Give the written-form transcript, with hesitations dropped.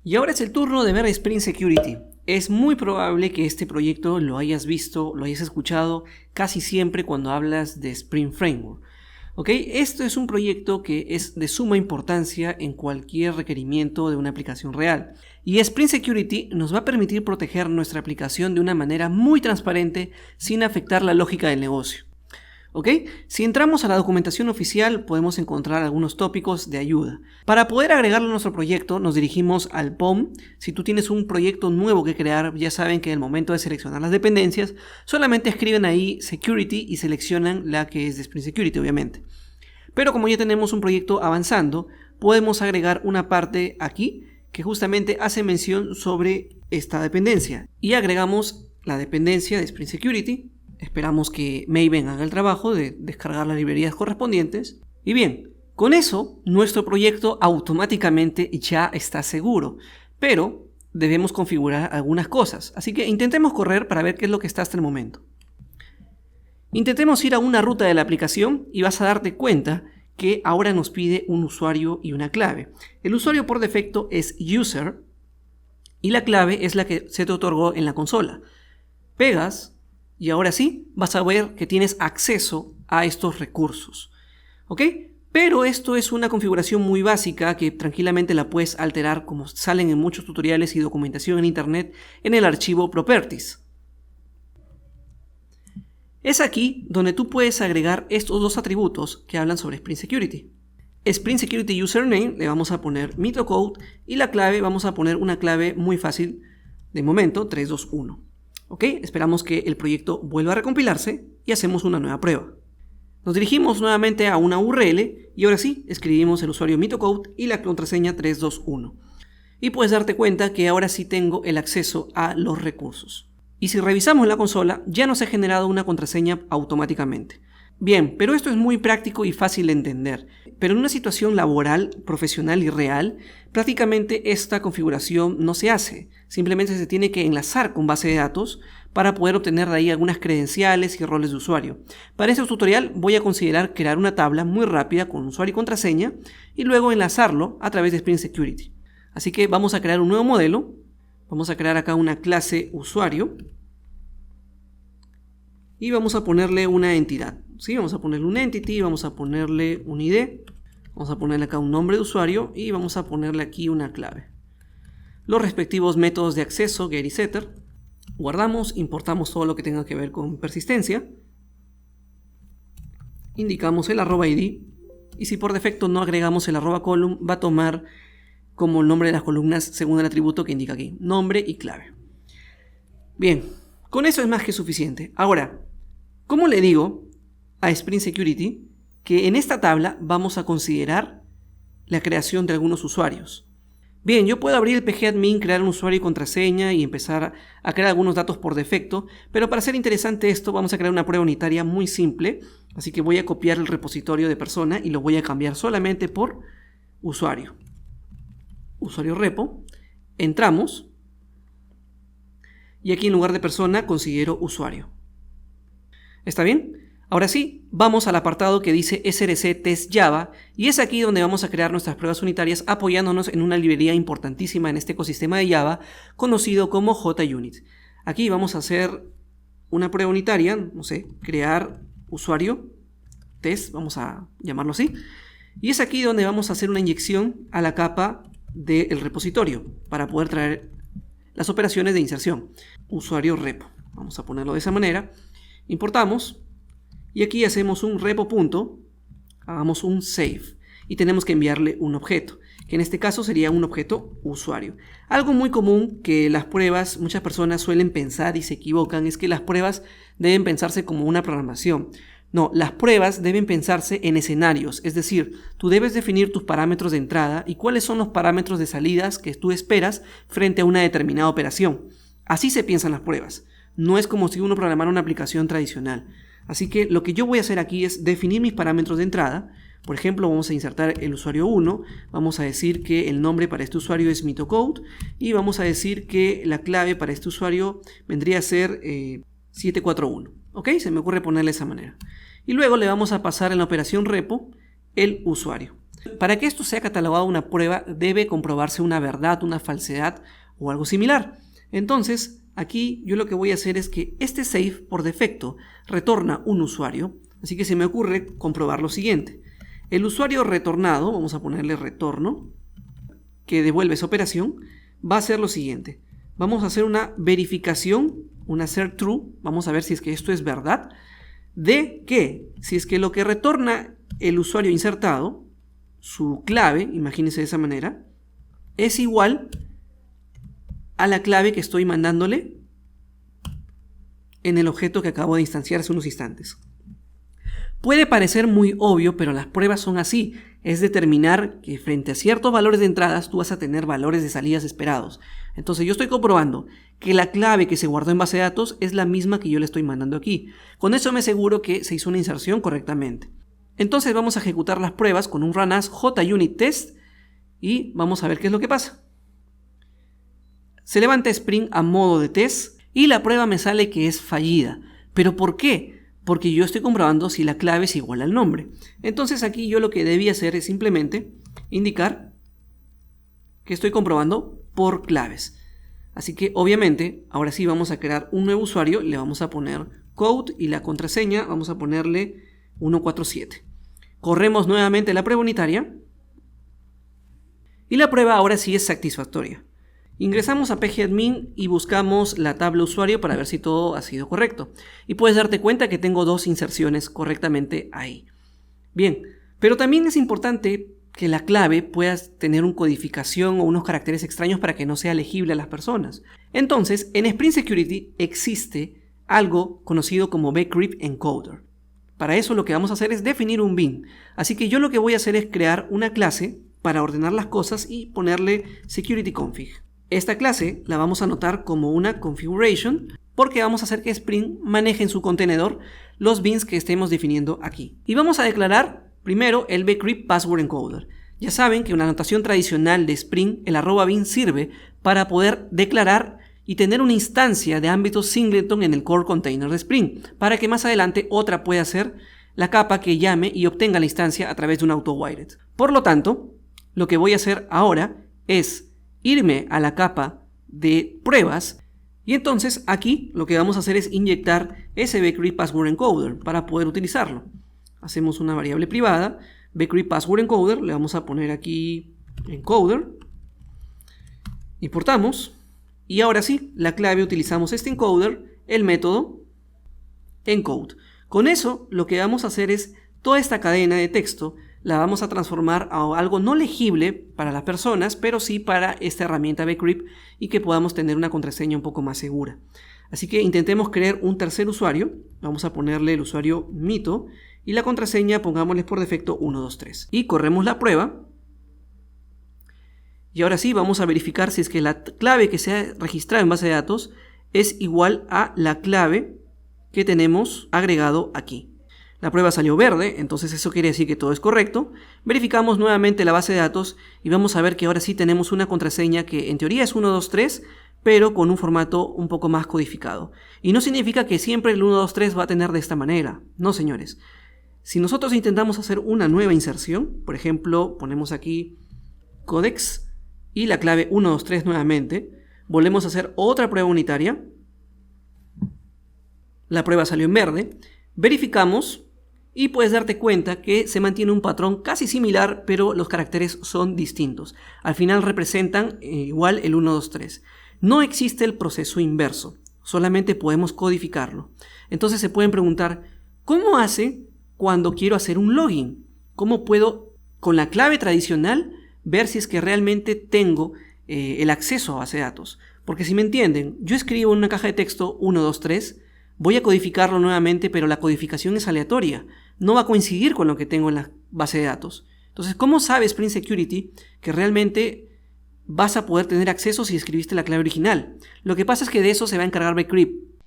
Y ahora es el turno de ver Spring Security. Es muy probable que este proyecto lo hayas visto, lo hayas escuchado casi siempre cuando hablas de Spring Framework. ¿Ok? Esto es un proyecto que es de suma importancia en cualquier requerimiento de una aplicación real. Y Spring Security nos va a permitir proteger nuestra aplicación de una manera muy transparente sin afectar la lógica del negocio. ¿Ok? Si entramos a la documentación oficial podemos encontrar algunos tópicos de ayuda. Para poder agregarlo a nuestro proyecto nos dirigimos al POM. Si tú tienes un proyecto nuevo que crear, ya saben que en el momento de seleccionar las dependencias, solamente escriben ahí Security y seleccionan la que es de Spring Security, obviamente. Pero como ya tenemos un proyecto avanzando, podemos agregar una parte aquí que justamente hace mención sobre esta dependencia. Y agregamos la dependencia de Spring Security. Esperamos que Maven haga el trabajo de descargar las librerías correspondientes. Y bien, con eso nuestro proyecto automáticamente ya está seguro. Pero debemos configurar algunas cosas. Así que intentemos correr para ver qué es lo que está hasta el momento. Intentemos ir a una ruta de la aplicación y vas a darte cuenta que ahora nos pide un usuario y una clave. El usuario por defecto es user y la clave es la que se te otorgó en la consola. Pegas y ahora sí vas a ver que tienes acceso a estos recursos. ¿Ok? Pero esto es una configuración muy básica que tranquilamente la puedes alterar, como salen en muchos tutoriales y documentación en internet, en el archivo Properties. Es aquí donde tú puedes agregar estos dos atributos que hablan sobre Spring Security. Spring Security Username le vamos a poner MitoCode y la clave vamos a poner una clave muy fácil de momento, 321. ¿Ok? Esperamos que el proyecto vuelva a recompilarse y hacemos una nueva prueba. Nos dirigimos nuevamente a una URL y ahora sí escribimos el usuario MitoCode y la contraseña 321. Y puedes darte cuenta que ahora sí tengo el acceso a los recursos. Y si revisamos la consola, ya nos ha generado una contraseña automáticamente. Bien, pero esto es muy práctico y fácil de entender. Pero en una situación laboral, profesional y real, prácticamente esta configuración no se hace. Simplemente se tiene que enlazar con base de datos para poder obtener de ahí algunas credenciales y roles de usuario. Para este tutorial voy a considerar crear una tabla muy rápida con usuario y contraseña y luego enlazarlo a través de Spring Security. Así que vamos a crear un nuevo modelo. Vamos a crear acá una clase usuario y vamos a ponerle una entidad. ¿Sí? Vamos a ponerle un entity, vamos a ponerle un ID, vamos a ponerle acá un nombre de usuario y vamos a ponerle aquí una clave. Los respectivos métodos de acceso, get y setter. Guardamos, importamos todo lo que tenga que ver con persistencia. Indicamos el @id y si por defecto no agregamos el @column, va a tomar como el nombre de las columnas según el atributo que indica aquí, nombre y clave. Bien, con eso es más que suficiente. Ahora, ¿cómo le digo a Spring Security que en esta tabla vamos a considerar la creación de algunos usuarios? Bien, yo puedo abrir el pgadmin, crear un usuario y contraseña y empezar a crear algunos datos por defecto, pero para hacer interesante esto vamos a crear una prueba unitaria muy simple, así que voy a copiar el repositorio de persona y lo voy a cambiar solamente por usuario. Usuario repo, entramos y aquí en lugar de persona considero usuario. ¿Está bien? Ahora sí, vamos al apartado que dice src test java y es aquí donde vamos a crear nuestras pruebas unitarias apoyándonos en una librería importantísima en este ecosistema de Java conocido como JUnit. Aquí vamos a hacer una prueba unitaria, no sé, crear usuario test, vamos a llamarlo así, y es aquí donde vamos a hacer una inyección a la capa del repositorio para poder traer las operaciones de inserción. Usuario repo, vamos a ponerlo de esa manera, importamos y aquí hacemos un repo punto, hagamos un save y tenemos que enviarle un objeto, que en este caso sería un objeto usuario. Algo muy común que las pruebas, muchas personas suelen pensar y se equivocan, es que las pruebas deben pensarse como una programación. No, las pruebas deben pensarse en escenarios, es decir, tú debes definir tus parámetros de entrada y cuáles son los parámetros de salidas que tú esperas frente a una determinada operación. Así se piensan las pruebas, no es como si uno programara una aplicación tradicional. Así que lo que yo voy a hacer aquí es definir mis parámetros de entrada. Por ejemplo, vamos a insertar el usuario 1, vamos a decir que el nombre para este usuario es MitoCode y vamos a decir que la clave para este usuario vendría a ser 741. ¿Ok? Se me ocurre ponerle de esa manera. y luego le vamos a pasar en la operación repo el usuario. Para que esto sea catalogado una prueba, debe comprobarse una verdad, una falsedad o algo similar. Entonces, aquí yo lo que voy a hacer es que este save por defecto retorna un usuario, así que se me ocurre comprobar lo siguiente. El usuario retornado, vamos a ponerle retorno, que devuelve esa operación, va a ser lo siguiente. Vamos a hacer una verificación, una assert true, vamos a ver si es que esto es verdad, de que si es que lo que retorna el usuario insertado, su clave, imagínense de esa manera, es igual a la clave que estoy mandándole en el objeto que acabo de instanciar hace unos instantes. Puede parecer muy obvio, pero las pruebas son así. Es determinar que frente a ciertos valores de entradas tú vas a tener valores de salidas esperados. Entonces yo estoy comprobando que la clave que se guardó en base de datos es la misma que yo le estoy mandando aquí. Con eso me aseguro que se hizo una inserción correctamente. Entonces vamos a ejecutar las pruebas con un run as JUnit-test y vamos a ver qué es lo que pasa. Se levanta Spring a modo de test y la prueba me sale que es fallida. ¿Pero por qué? Porque yo estoy comprobando si la clave es igual al nombre. Entonces aquí yo lo que debía hacer es simplemente indicar que estoy comprobando por claves. Así que obviamente ahora sí vamos a crear un nuevo usuario, le vamos a poner code y la contraseña vamos a ponerle 147. Corremos nuevamente la prueba unitaria y la prueba ahora sí es satisfactoria. Ingresamos a pgadmin y buscamos la tabla usuario para ver si todo ha sido correcto. Y puedes darte cuenta que tengo dos inserciones correctamente ahí. Bien, pero también es importante que la clave pueda tener una codificación o unos caracteres extraños para que no sea legible a las personas. Entonces, en Spring Security existe algo conocido como bcrypt encoder. Para eso lo que vamos a hacer es definir un bin. Así que yo lo que voy a hacer es crear una clase para ordenar las cosas y ponerle securityconfig. Esta clase la vamos a anotar como una configuration porque vamos a hacer que Spring maneje en su contenedor los bins que estemos definiendo aquí. Y vamos a declarar primero el bcrypt password encoder. Ya saben que una anotación tradicional de Spring, el @bin, sirve para poder declarar y tener una instancia de ámbito singleton en el core container de Spring, para que más adelante otra pueda ser la capa que llame y obtenga la instancia a través de un auto-wired. Por lo tanto, lo que voy a hacer ahora es irme a la capa de pruebas y entonces aquí lo que vamos a hacer es inyectar ese bcrypt password encoder para poder utilizarlo. Hacemos una variable privada, bcrypt password encoder, le vamos a poner aquí encoder, importamos y ahora sí, la clave utilizamos este encoder, el método encode. Con eso lo que vamos a hacer es toda esta cadena de texto la vamos a transformar a algo no legible para las personas, pero sí para esta herramienta bcrypt y que podamos tener una contraseña un poco más segura. Así que intentemos crear un tercer usuario. Vamos a ponerle el usuario mito y la contraseña pongámosle por defecto 123. Y corremos la prueba. Y ahora sí vamos a verificar si es que la clave que se ha registrado en base de datos es igual a la clave que tenemos agregado aquí. La prueba salió verde, entonces eso quiere decir que todo es correcto. Verificamos nuevamente la base de datos y vamos a ver que ahora sí tenemos una contraseña que en teoría es 123, pero con un formato un poco más codificado. Y no significa que siempre el 123 va a tener de esta manera. No, señores. Si nosotros intentamos hacer una nueva inserción, por ejemplo, ponemos aquí codex y la clave 123 nuevamente, volvemos a hacer otra prueba unitaria. La prueba salió en verde. Verificamos y puedes darte cuenta que se mantiene un patrón casi similar, pero los caracteres son distintos. Al final representan igual el 123. No existe el proceso inverso, solamente podemos codificarlo. Entonces se pueden preguntar, ¿cómo hace cuando quiero hacer un login? ¿Cómo puedo, con la clave tradicional, ver si es que realmente tengo el acceso a base de datos? Porque si me entienden, yo escribo en una caja de texto 123, voy a codificarlo nuevamente, pero la codificación es aleatoria. No va a coincidir con lo que tengo en la base de datos. Entonces, ¿cómo sabe Spring Security que realmente vas a poder tener acceso si escribiste la clave original? Lo que pasa es que de eso se va a encargar bcrypt.